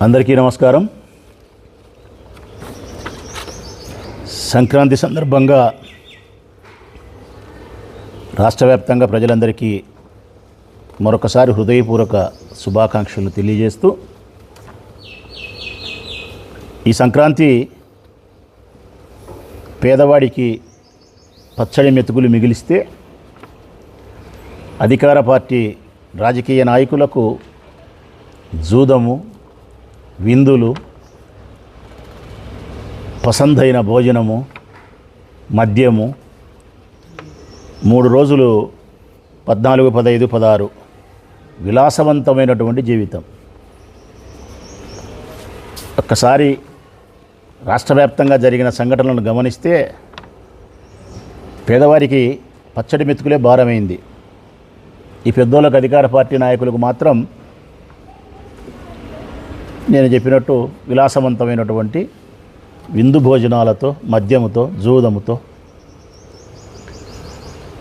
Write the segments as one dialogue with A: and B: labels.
A: అందరికీ నమస్కారం. సంక్రాంతి సందర్భంగా రాష్ట్ర వ్యాప్తంగా ప్రజలందరికీ మరొకసారి హృదయపూర్వక శుభాకాంక్షలు తెలియజేస్తూ, ఈ సంక్రాంతి పేదవాడికి పచ్చడి మెతుకులు మిగిలిస్తే అధికార పార్టీ రాజకీయ నాయకులకు జూదము, విందులు, పసందైన భోజనము, మద్యము, 3 రోజులు 14, 15, 16 విలాసవంతమైనటువంటి జీవితం. ఒక్కసారి రాష్ట్ర వ్యాప్తంగా జరిగిన సంఘటనలను గమనిస్తే పేదవారికి పచ్చడి మెతుకులే భారమైంది. ఈ పెద్దోళ్ళకు, అధికార పార్టీ నాయకులకు మాత్రం నేను చెప్పినట్టు విలాసవంతమైనటువంటి విందు భోజనాలతో, మద్యముతో, జూదముతో.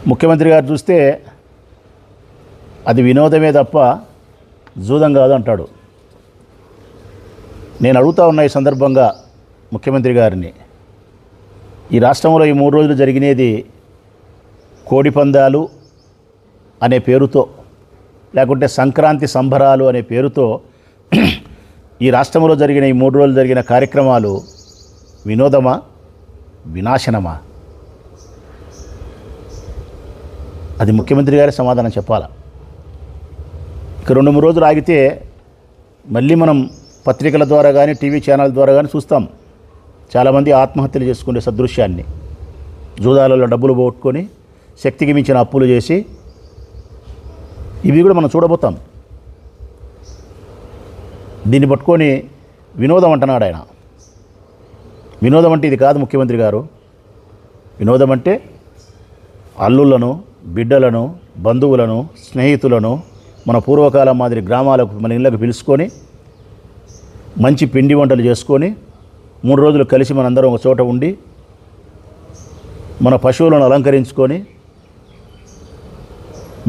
A: ముఖ్యమంత్రి గారు చూస్తే అది వినోదమే తప్ప జూదం కాదు అంటాడు. నేను అడుగుతా ఉన్న ఈ సందర్భంగా ముఖ్యమంత్రి గారిని, ఈ రాష్ట్రంలో ఈ 3 రోజులు జరిగినది కోడి పందాలు అనే పేరుతో, లేకుంటే సంక్రాంతి సంబరాలు అనే పేరుతో ఈ రాష్ట్రంలో జరిగిన ఈ 3 రోజులు జరిగిన కార్యక్రమాలు వినోదమా, వినాశనమా? అది ముఖ్యమంత్రి గారే సమాధానం చెప్పాలా. ఇక 2-3 రోజులు ఆగితే మళ్ళీ మనం పత్రికల ద్వారా కానీ, టీవీ ఛానల్ ద్వారా కానీ చూస్తాం చాలామంది ఆత్మహత్యలు చేసుకునే సదృశ్యాన్ని. జూదాలలో డబ్బులు పోగొట్టుకొని శక్తికి మించిన అప్పులు చేసి ఇవి కూడా మనం చూడబోతాం. దీన్ని పట్టుకొని వినోదం అంటున్నాడు ఆయన. వినోదం అంటే ఇది కాదు ముఖ్యమంత్రి గారు. వినోదం అంటే అల్లులను, బిడ్డలను, బంధువులను, స్నేహితులను మన పూర్వకాలం మాదిరి గ్రామాలకు, మన ఇళ్ళకు పిలుచుకొని మంచి పిండి వంటలు చేసుకొని 3 రోజులు కలిసి మనందరం ఒక చోట ఉండి మన పశువులను అలంకరించుకొని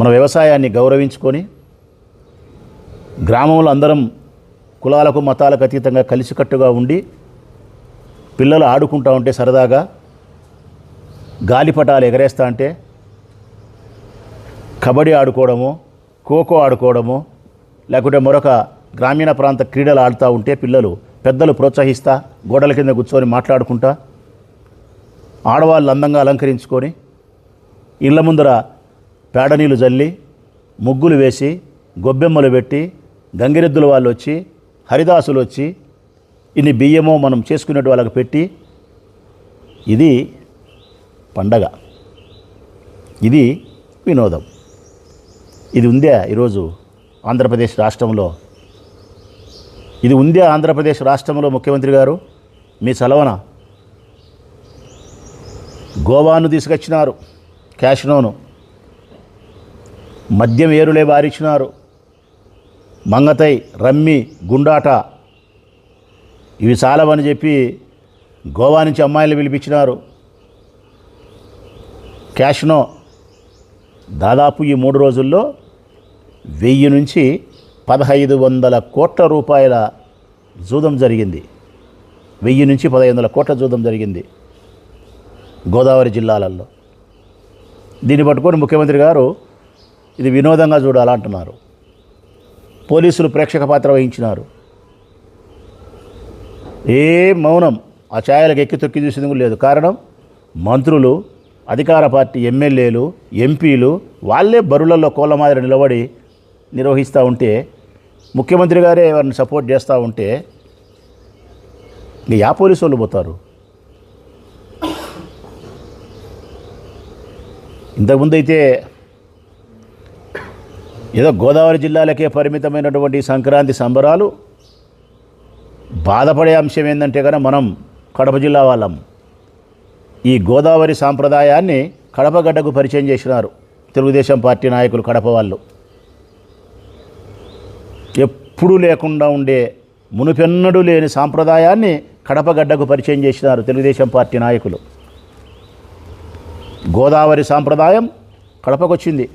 A: మన వ్యవసాయాన్ని గౌరవించుకొని గ్రామంలో అందరం కులాలకు, మతాలకు అతీతంగా కలిసికట్టుగా ఉండి పిల్లలు ఆడుకుంటూ ఉంటే సరదాగా గాలిపటాలు ఎగరేస్తూ ఉంటే కబడ్డీ ఆడుకోవడము, ఖోఖో ఆడుకోవడము, లేకుంటే మరొక గ్రామీణ ప్రాంత క్రీడలు ఆడుతూ ఉంటే పిల్లలు, పెద్దలు ప్రోత్సహిస్తూ గోడల కింద కూర్చొని మాట్లాడుకుంటా, ఆడవాళ్ళు అందంగా అలంకరించుకొని ఇళ్ళ ముందర పేడ నీళ్ళు జల్లి, ముగ్గులు వేసి, గొబ్బెమ్మలు పెట్టి, గంగిరెద్దుల వాళ్ళు వచ్చి, హరిదాసులు వచ్చి ఇన్ని బియ్యమో మనం చేసుకునేట్టు వాళ్ళకి పెట్టి, ఇది పండగ, ఇది వినోదం. ఇది ఉందే ఈరోజు ఆంధ్రప్రదేశ్ రాష్ట్రంలో? ఇది ఉందే ఆంధ్రప్రదేశ్ రాష్ట్రంలో ముఖ్యమంత్రి గారు? మీ చలవన గోవాను తీసుకొచ్చినారు, క్యాషినోను, మద్యం ఏరులే బారిచ్చినారు, మంగతై, రమ్మి, గుండాట ఇవి చాలవని చెప్పి గోవా నుంచి అమ్మాయిలు పిలిపించినారు. క్యాషినో దాదాపు ఈ 3 రోజుల్లో 1000 నుంచి 1500 కోట్ల రూపాయల జూదం జరిగింది. 1000 నుంచి 1500 కోట్ల జూదం జరిగింది గోదావరి జిల్లాలలో. దీన్ని పట్టుకొని ముఖ్యమంత్రి గారు ఇది వినోదంగా చూడాలంటున్నారు. పోలీసులు ప్రేక్షక పాత్ర వహించినారు. మౌనం. ఆ ఛాయలకు ఎక్కి తొక్కి చూసేందుకు లేదు. కారణం, మంత్రులు, అధికార పార్టీ ఎమ్మెల్యేలు, ఎంపీలు వాళ్ళే బరులలో కోళ్ళ మాదిరి నిలబడి నిర్వహిస్తూ ఉంటే, ముఖ్యమంత్రి గారే వారిని సపోర్ట్ చేస్తూ ఉంటే ఇంకా పోలీసు వాళ్ళు పోతారు? ఇంతకుముందు అయితే ఏదో గోదావరి జిల్లాలకే పరిమితమైనటువంటి సంక్రాంతి సంబరాలు. బాధపడే అంశం ఏంటంటే కనుక మనం కడప జిల్లా వాళ్ళం. ఈ గోదావరి సాంప్రదాయాన్ని కడప గడ్డకు పరిచయం చేసినారు తెలుగుదేశం పార్టీ నాయకులు, కడప వాళ్ళు. ఎప్పుడూ లేకుండా ఉండే, మునుపెన్నడూ లేని సాంప్రదాయాన్ని కడప గడ్డకు పరిచయం చేసినారు తెలుగుదేశం పార్టీ నాయకులు. గోదావరి సాంప్రదాయం కడపకొచ్చింది.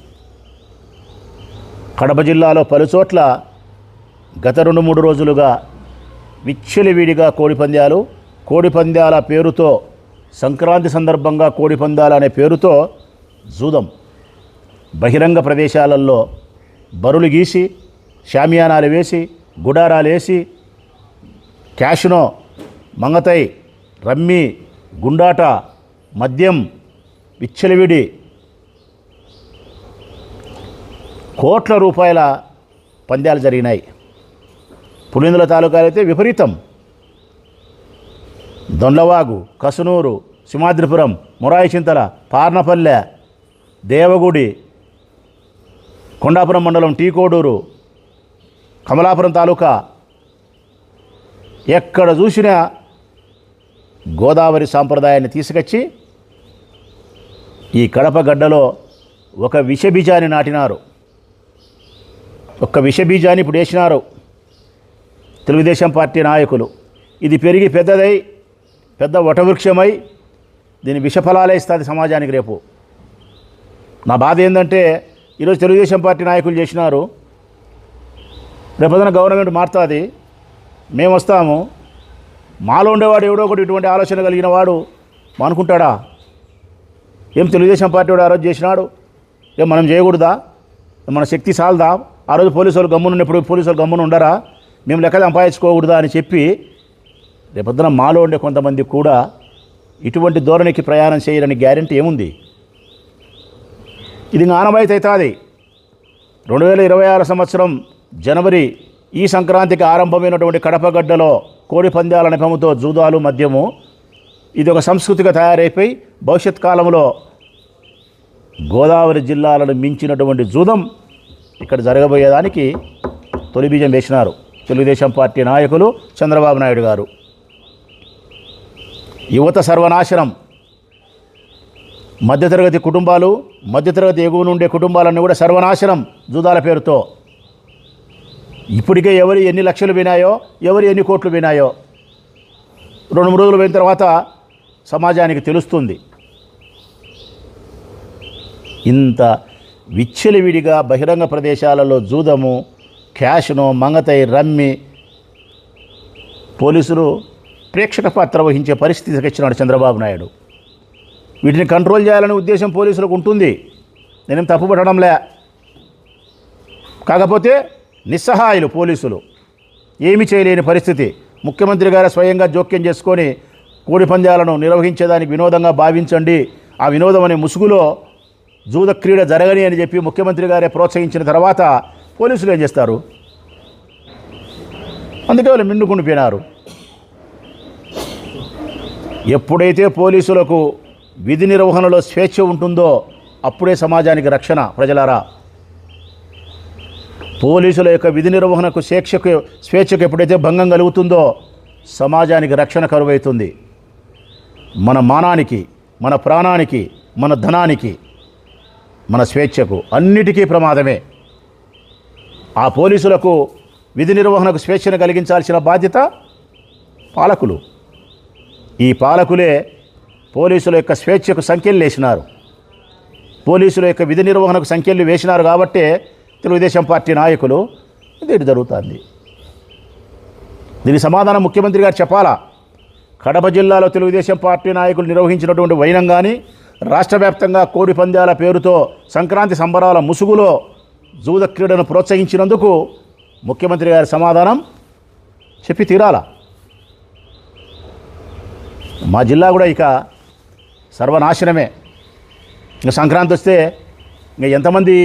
A: కడప జిల్లాలో పలుచోట్ల గత 2-3 రోజులుగా విచ్చలవిడిగా కోడిపందాల పేరుతో సంక్రాంతి సందర్భంగా కోడిపందాలు అనే పేరుతో జూదం బహిరంగ ప్రదేశాలలో బరులు గీసి షామియానాలు వేసి గుడారాలు వేసి క్యాషినో మంగతై రమ్మి గుండాట మద్యం విచ్చలవిడి కోట్ల రూపాయల పందాలు జరిగినాయి. పులిందుల తాలూకాలు అయితే విపరీతం. దొండవాగు, కసునూరు, సింహాద్రిపురం, మురాయిచింతల, పార్నపల్లె, దేవగుడి, కొండాపురం మండలం టీకోడూరు, కమలాపురం తాలూకా ఎక్కడ చూసినా గోదావరి సాంప్రదాయాన్ని తీసుకొచ్చి ఈ కడప గడ్డలో ఒక విషబీజాన్ని నాటినారు. ఒక్క విషబీజాన్ని ఇప్పుడు వేసినారు తెలుగుదేశం పార్టీ నాయకులు. ఇది పెరిగి పెద్దదై పెద్ద వటవృక్షమై దీని విషఫలాలే ఇస్తుంది సమాజానికి రేపు. నా బాధ ఏంటంటే ఈరోజు తెలుగుదేశం పార్టీ నాయకులు చేసినారు, రేపొద్దున గవర్నమెంట్ మారుతుంది, మేము వస్తాము, మాలో ఉండేవాడు ఎవడో ఒకటి ఇటువంటి ఆలోచన కలిగిన వాడు అనుకుంటాడా? ఏం తెలుగుదేశం పార్టీ వాడు ఆ రోజు చేసినాడు, ఏం మనం చేయకూడదా? మన శక్తి సాలదా? ఆ రోజు పోలీసు వాళ్ళు గమ్మున ఉన్నప్పుడు పోలీసు వాళ్ళు గమ్మున ఉండరా? మేము లెక్క సంపాదించుకోకూడదా అని చెప్పి రేపొద్దున మాలో ఉండే కొంతమంది కూడా ఇటువంటి ధోరణికి ప్రయాణం చేయరని గ్యారెంటీ ఏముంది? ఇది ఆనవాయితీ అవుతుంది. 2026 సంవత్సరం జనవరి ఈ సంక్రాంతికి ఆరంభమైనటువంటి కడపగడ్డలో కోడి పందాల నెపముతో జూదాలు మద్యము ఇది ఒక సంస్కృతిగా తయారైపోయి భవిష్యత్ కాలంలో గోదావరి జిల్లాలను మించినటువంటి జూదం ఇక్కడ జరగబోయేదానికి తొలి బీజం వేసినారు తెలుగుదేశం పార్టీ నాయకులు చంద్రబాబు నాయుడు గారు. యువత సర్వనాశనం, మధ్యతరగతి కుటుంబాలు, మధ్యతరగతి ఎగువ నుండే కుటుంబాలన్నీ కూడా సర్వనాశనం జూదాల పేరుతో. ఇప్పటికే ఎవరు ఎన్ని లక్షలు వినాయో, ఎవరు ఎన్ని కోట్లు వినాయో 2-3 రోజులు పోయిన తర్వాత సమాజానికి తెలుస్తుంది. ఇంత విచ్చలవిడిగా బహిరంగ ప్రదేశాలలో జూదము, క్యాషినో, మంగతై, రమ్మి పోలీసులు ప్రేక్షక పాత్ర వహించే పరిస్థితికి వచ్చినాడు చంద్రబాబు నాయుడు. వీటిని కంట్రోల్ చేయాలనే ఉద్దేశం పోలీసులకు ఉంటుంది, నేనేం తప్పుపట్టడంలే. కాకపోతే నిస్సహాయులు పోలీసులు, ఏమీ చేయలేని పరిస్థితి. ముఖ్యమంత్రి గారు స్వయంగా జోక్యం చేసుకొని కోడి పందాలను నిర్వహించేదానికి వినోదంగా భావించండి, ఆ వినోదం అనే ముసుగులో జూద క్రీడ జరగని అని చెప్పి ముఖ్యమంత్రి గారే ప్రోత్సహించిన తర్వాత పోలీసులు ఏం చేస్తారు? అందుకే వాళ్ళు మిన్నుకుండిపోయినారు. ఎప్పుడైతే పోలీసులకు విధి నిర్వహణలో స్వేచ్ఛ ఉంటుందో అప్పుడే సమాజానికి రక్షణ. ప్రజలారా, పోలీసుల యొక్క విధి నిర్వహణకు స్వేచ్ఛకు ఎప్పుడైతే భంగం కలుగుతుందో సమాజానికి రక్షణ కరువవుతుంది. మన మానానికి, మన ప్రాణానికి, మన ధనానికి, మన స్వేచ్ఛకు అన్నిటికీ ప్రమాదమే. ఆ పోలీసులకు విధి నిర్వహణకు స్వేచ్ఛను కలిగించాల్సిన బాధ్యత పాలకులు. ఈ పాలకులే పోలీసుల యొక్క స్వేచ్ఛకు సంఖ్యలు వేసినారు, పోలీసుల యొక్క విధి నిర్వహణకు సంఖ్యలు వేసినారు. కాబట్టే తెలుగుదేశం పార్టీ నాయకులు ఇది జరుగుతుంది. దీని సమాధానం ముఖ్యమంత్రి గారు చెప్పాలా. కడప జిల్లాలో తెలుగుదేశం పార్టీ నాయకులు నిర్వహించినటువంటి వైనం కానీ, రాష్ట్ర వ్యాప్తంగా కోడి పందాల పేరుతో సంక్రాంతి సంబరాల ముసుగులో జూద క్రీడను ప్రోత్సహించినందుకు ముఖ్యమంత్రి గారి సమాధానం చెప్పి తీరాలా. మా జిల్లా కూడా ఇక సర్వనాశనమే. ఇంకా సంక్రాంతి వస్తే ఇంకా ఎంతమంది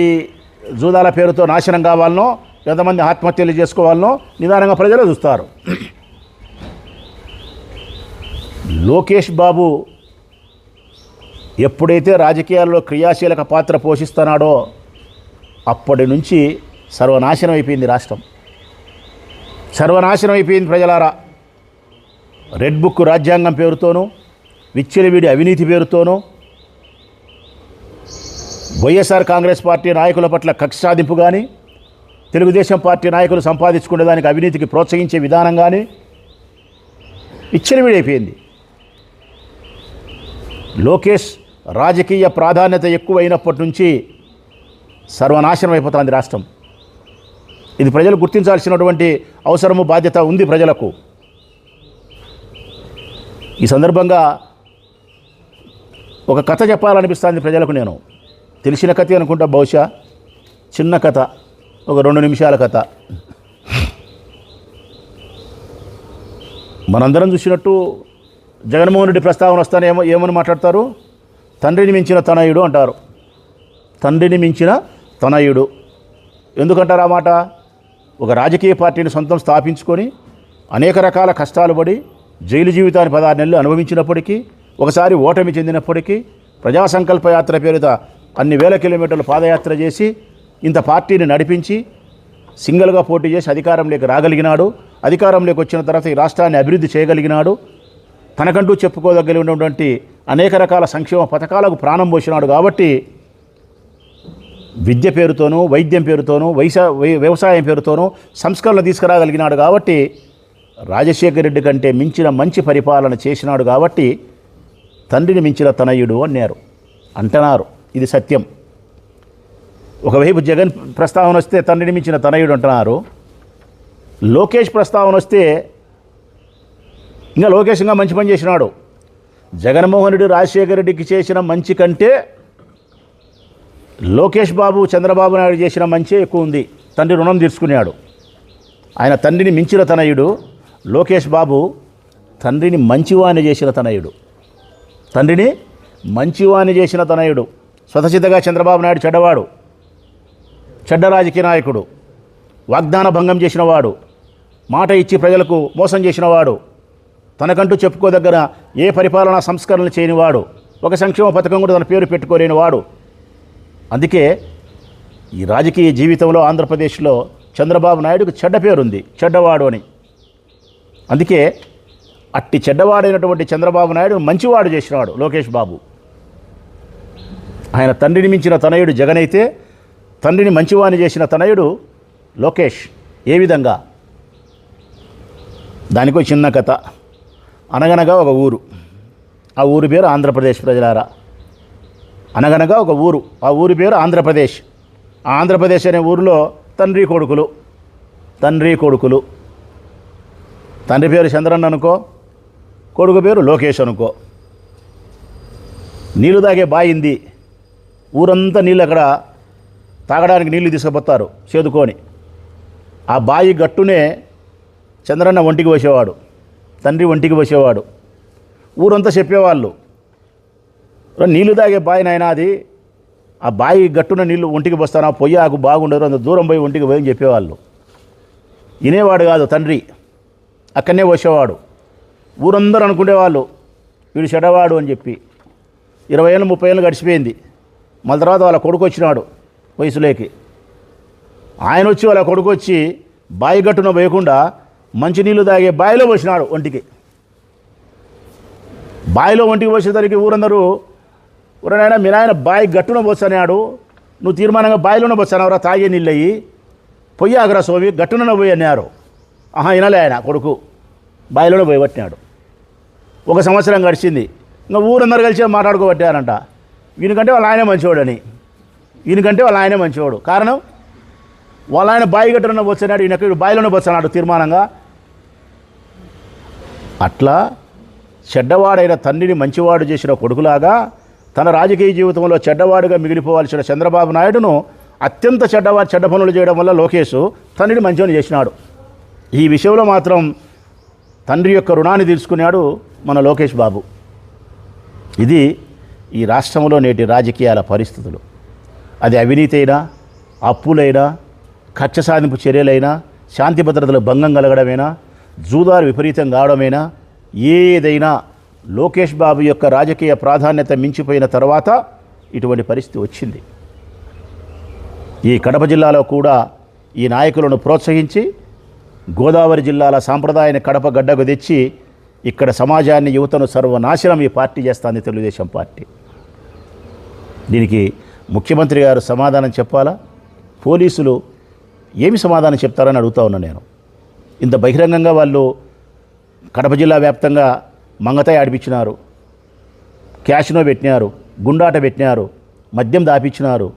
A: జూదాల పేరుతో నాశనం కావాలనో, ఎంతమంది ఆత్మహత్యలు చేసుకోవాలనో నిదానంగా ప్రజలు చూస్తారు. లోకేష్ బాబు ఎప్పుడైతే రాజకీయాల్లో క్రియాశీలక పాత్ర పోషిస్తున్నాడో అప్పటి నుంచి సర్వనాశనం అయిపోయింది రాష్ట్రం, సర్వనాశనం అయిపోయింది ప్రజలారా. రెడ్ బుక్ రాజ్యాంగం పేరుతోనూ, విచ్చలవిడి అవినీతి పేరుతోనూ, వైఎస్ఆర్ కాంగ్రెస్ పార్టీ నాయకుల పట్ల కక్ష సాధింపు కానీ, తెలుగుదేశం పార్టీ నాయకులు సంపాదించుకునేదానికి అవినీతికి ప్రోత్సహించే విధానం కానీ విచ్చలవిడి అయిపోయింది. లోకేష్ రాజకీయ ప్రాధాన్యత ఎక్కువైనప్పటి నుంచి సర్వనాశనం అయిపోతుంది రాష్ట్రం. ఇది ప్రజలు గుర్తించాల్సినటువంటి అవసరము, బాధ్యత ఉంది ప్రజలకు. ఈ సందర్భంగా ఒక కథ చెప్పాలనిపిస్తుంది ప్రజలకు. నేను తెలిసిన కథ అనుకుంటా, బహుశా చిన్న కథ, ఒక 2 నిమిషాల కథ. మనందరం చూసినట్టు జగన్మోహన్ రెడ్డి ప్రస్తావన వస్తానే ఏమని మాట్లాడతారు? తండ్రిని మించిన తనయుడు అంటారు. తండ్రిని మించిన తనయుడు ఎందుకంటారు ఆ మాట? ఒక రాజకీయ పార్టీని సొంతం స్థాపించుకొని అనేక రకాల కష్టాలు పడి జైలు జీవితాన్ని 16 నెలలు అనుభవించినప్పటికీ, ఒకసారి ఓటమి చెందినప్పటికీ, ప్రజా సంకల్ప యాత్ర పేరుతో అన్ని వేల కిలోమీటర్లు పాదయాత్ర చేసి ఇంత పార్టీని నడిపించి సింగిల్గా పోటీ చేసి అధికారంలోకి రాగలిగినాడు. అధికారంలోకి వచ్చిన తర్వాత ఈ రాష్ట్రాన్ని అభివృద్ధి చేయగలిగినాడు. తనకంటూ చెప్పుకోదగినటువంటి అనేక రకాల సంక్షేమ పథకాలకు ప్రాణం పోసినాడు. కాబట్టి విద్య పేరుతోనూ, వైద్యం పేరుతోనూ, వ్యవసాయం పేరుతోనూ సంస్కరణలు తీసుకురాగలిగినాడు. కాబట్టి రాజశేఖర రెడ్డి కంటే మించిన మంచి పరిపాలన చేసినాడు. కాబట్టి తండ్రిని మించిన తనయుడు అంటున్నారు. ఇది సత్యం. ఒకవైపు జగన్ ప్రస్తావన వస్తే తండ్రిని మించిన తనయుడు అంటున్నారు. లోకేష్ ప్రస్తావన వస్తే ఇంకా లోకేష్ ఇంకా మంచి పని చేసినాడు. జగన్మోహన్ రెడ్డి రాజశేఖర రెడ్డికి చేసిన మంచి కంటే లోకేష్ బాబు చంద్రబాబు నాయుడు చేసిన మంచి ఎక్కువ ఉంది. తండ్రి రుణం తీర్చుకున్నాడు. ఆయన తండ్రిని మించిన తనయుడు. లోకేష్ బాబు తండ్రిని మంచివాణి చేసిన తనయుడు. తండ్రిని మంచివాణి చేసిన తనయుడు. స్వతసిద్ధంగా చంద్రబాబు నాయుడు చెడ్డవాడు, చెడ్డ రాజకీయ నాయకుడు, వాగ్దాన భంగం చేసినవాడు, మాట ఇచ్చి ప్రజలకు మోసం చేసినవాడు, తనకంటూ చెప్పుకోదగ్గర ఏ పరిపాలనా సంస్కరణలు చేయనివాడు, ఒక సంక్షేమ పథకం కూడా తన పేరు పెట్టుకోలేనివాడు. అందుకే ఈ రాజకీయ జీవితంలో ఆంధ్రప్రదేశ్లో చంద్రబాబు నాయుడుకు చెడ్డ పేరుంది, చెడ్డవాడు అని. అందుకే అట్టి చెడ్డవాడైనటువంటి చంద్రబాబు నాయుడు మంచివాడు చేసినవాడు లోకేష్ బాబు. ఆయన తండ్రిని మించిన తనయుడు జగన్ అయితే, తండ్రిని మంచివాణి చేసిన తనయుడు లోకేష్. ఏ విధంగా? దానికో చిన్న కథ. అనగనగా ఒక ఊరు, ఆ ఊరి పేరు ఆంధ్రప్రదేశ్. ప్రజలారా, అనగనగా ఒక ఊరు, ఆ ఊరి పేరు ఆంధ్రప్రదేశ్. ఆ ఆంధ్రప్రదేశ్ అనే ఊరిలో తండ్రి కొడుకులు. తండ్రి పేరు చంద్రన్న అనుకో, కొడుకు పేరు లోకేష్ అనుకో. నీళ్లు తాగే బాయింది. ఊరంతా నీళ్ళు అక్కడ తాగడానికి నీళ్లు తీసుకుపోతారు చేదుకొని. ఆ బాయి గట్టునే చంద్రన్న ఒంటికి పోసేవాడు, తండ్రి ఒంటికి పోసేవాడు. ఊరంతా చెప్పేవాళ్ళు, నీళ్లు తాగే బాయి నాయనా అది, ఆ బాయి గట్టున నీళ్ళు ఒంటికి పోస్తాను, పొయ్యి ఆకు బాగుండదు, అంత దూరం పోయి ఒంటికి పోయి అని చెప్పేవాళ్ళు. వినేవాడు కాదు తండ్రి, అక్కడనే పోసేవాడు. ఊరందరూ అనుకునేవాళ్ళు వీడు చెడవాడు అని చెప్పి. 20 ఏళ్ళు 30 ఏళ్ళు గడిచిపోయింది. మళ్ళీ తర్వాత వాళ్ళ కొడుకు వచ్చినాడు వయసులోకి. ఆయన వచ్చి వాళ్ళ కొడుకు వచ్చి బాయి గట్టున పోయకుండా మంచినీళ్ళు తాగే బాయిలో పోసినాడు ఒంటికి. బాయిలో ఒంటికి పోసేసరికి ఊరందరూ, ఊరనైనా మీ నాయన బాయి గట్టున పోస్తానాడు, నువ్వు తీర్మానంగా బాయిలోనే పోస్తానవరా తాగే నీళ్ళు అయ్యి, పొయ్యి ఆగరా సోమి గట్టున పోయి అన్నారు. వినలే ఆయన కొడుకు, బాయిలోనే పోయి పట్టినాడు. 1 సంవత్సరం గడిచింది. ఇంకా ఊరందరూ కలిసి మాట్లాడుకోబట్టారంట, వీనికంటే వాళ్ళ ఆయనే మంచివాడు. కారణం, వాళ్ళ ఆయన బాయి గట్టున పోస్తున్నాడు, ఈయన బాయిలోనే పోస్తున్నాడు తీర్మానంగా. అట్లా చెడ్డవాడైన తండ్రిని మంచివాడు చేసిన కొడుకులాగా తన రాజకీయ జీవితంలో చెడ్డవాడుగా మిగిలిపోవాల్సిన చంద్రబాబు నాయుడును అత్యంత చెడ్డ పనులు చేయడం వల్ల లోకేష్ తండ్రిని మంచివాడిని చేసినాడు. ఈ విషయంలో మాత్రం తండ్రి యొక్క రుణాన్ని తీర్చుకున్నాడు మన లోకేష్ బాబు. ఇది ఈ రాష్ట్రంలో నేటి రాజకీయాల పరిస్థితులు. అది అవినీతి అయినా, అప్పులైనా, కక్ష సాధింపు చర్యలైనా, శాంతి భద్రతలు భంగం కలగడమైనా, జూదాలు విపరీతం కావడమైనా, ఏదైనా లోకేష్ బాబు యొక్క రాజకీయ ప్రాధాన్యత మించిపోయిన తర్వాత ఇటువంటి పరిస్థితి వచ్చింది. ఈ కడప జిల్లాలో కూడా ఈ నాయకులను ప్రోత్సహించి గోదావరి జిల్లాల సాంప్రదాయాన్ని కడప గడ్డకు తెచ్చి ఇక్కడ సమాజాన్ని, యువతను సర్వనాశనం ఈ పార్టీ చేస్తుంది తెలుగుదేశం పార్టీ. దీనికి ముఖ్యమంత్రి గారు సమాధానం చెప్పాలా? పోలీసులు ఏమి సమాధానం చెప్తారని అడుగుతా ఉన్నా నేను. ఇంత బహిరంగంగా వాళ్ళు కడప జిల్లా వ్యాప్తంగా మంగతాయి ఆడిపించినారు, క్యాషినో పెట్టినారు, గుండాట పెట్టినారు, మద్యం దాపించినారు,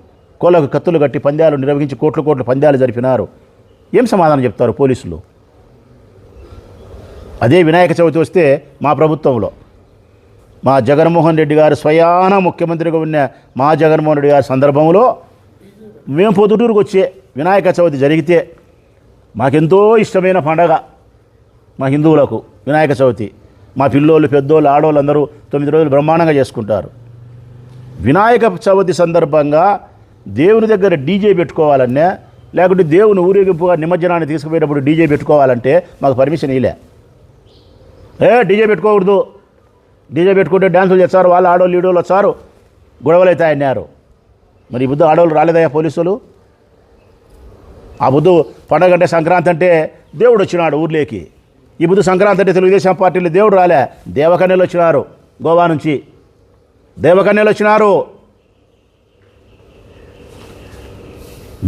A: కోళ్ళకు కత్తులు కట్టి పందాలు నిర్వహించి కోట్ల పందాలు జరిపినారు. ఏం సమాధానం చెప్తారు పోలీసులు? అదే వినాయక చవితి వస్తే మా ప్రభుత్వంలో మా జగన్మోహన్ రెడ్డి గారు స్వయాన ముఖ్యమంత్రిగా ఉన్న మా జగన్మోహన్ రెడ్డి గారి సందర్భంలో మేము పొద్దుటూరుకు వచ్చే వినాయక చవితి జరిగితే మాకెంతో ఇష్టమైన పండగ మా హిందువులకు వినాయక చవితి. మా పిల్లోళ్ళు పెద్దోళ్ళు ఆడవాళ్ళు అందరూ 9 రోజులు బ్రహ్మాండంగా చేసుకుంటారు. వినాయక చవితి సందర్భంగా దేవుని దగ్గర డీజే పెట్టుకోవాలన్నా, లేకుంటే దేవుని ఊరేగింపుగా నిమజ్జనాన్ని తీసుకుపోయేటప్పుడు డీజే పెట్టుకోవాలంటే మాకు పర్మిషన్ ఇలే. డీజే పెట్టుకోకూడదు, డీజే పెట్టుకుంటే డ్యాన్సులు చేస్తారు, వాళ్ళు ఆడవాళ్ళు ఈడోళ్ళు వచ్చారు, గొడవలు అవుతాయి అన్నారు. మరి ఈ బుద్ధు ఆడవాళ్ళు రాలేదయ్యా పోలీసులు? ఆ బుద్ధు పండగ అంటే సంక్రాంతి అంటే దేవుడు వచ్చినాడు ఊర్లోకి. ఈ బుద్ధు సంక్రాంతి అంటే తెలుగుదేశం పార్టీలో దేవుడు రాలే, దేవకన్యలు వచ్చినారు, గోవా నుంచి దేవకన్యలు వచ్చినారు.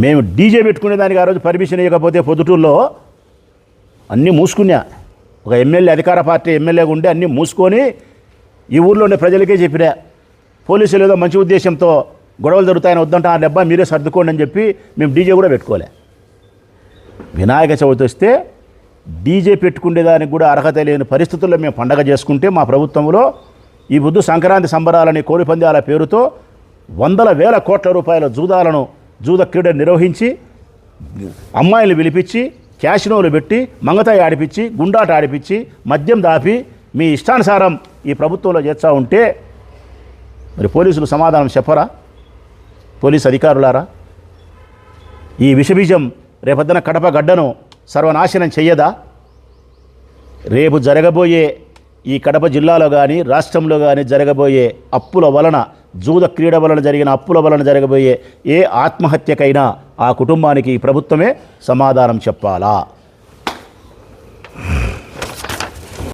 A: మేము డీజే పెట్టుకునే దానికి ఆ రోజు పర్మిషన్ ఇవ్వకపోతే పొద్దుటూరులో అన్నీ మూసుకున్నా. ఒక ఎమ్మెల్యే, అధికార పార్టీ ఎమ్మెల్యేగా ఉండి అన్నీ మూసుకొని ఈ ఊర్లో ఉండే ప్రజలకే చెప్పినా. పోలీసులు ఏదో మంచి ఉద్దేశంతో గొడవలు జరుగుతాయని వద్దంటే ఆ డబ్బా మీరే సర్దుకోండి అని చెప్పి మేము డీజే కూడా పెట్టుకోలే. వినాయక చవితి వస్తే డీజే పెట్టుకునేదానికి కూడా అర్హత లేని పరిస్థితుల్లో మేము పండగ చేసుకుంటే మా ప్రభుత్వంలో ఈ బుద్ధు సంక్రాంతి సంబరాలని కోడి పందాల పేరుతో వందల వేల కోట్ల రూపాయల జూద క్రీడలు నిర్వహించి అమ్మాయిలు పిలిపించి క్యాసినోలు పెట్టి మంగతాయి ఆడిపించి గుండాట ఆడిపించి మద్యం దాపి మీ ఇష్టానుసారం ఈ ప్రభుత్వంలో చేస్తూ ఉంటే మరి పోలీసులు సమాధానం చెప్పరా? పోలీసు అధికారులారా, ఈ విషబీజం రేపొద్దున కడప గడ్డను సర్వనాశనం చెయ్యదా? రేపు జరగబోయే ఈ కడప జిల్లాలో కానీ రాష్ట్రంలో కానీ జరగబోయే అప్పుల వలన, జూద క్రీడ వలన జరిగిన అప్పుల వలన జరగబోయే ఏ ఆత్మహత్యకైనా ఆ కుటుంబానికి ఈ ప్రభుత్వమే సమాధానం చెప్పాలా?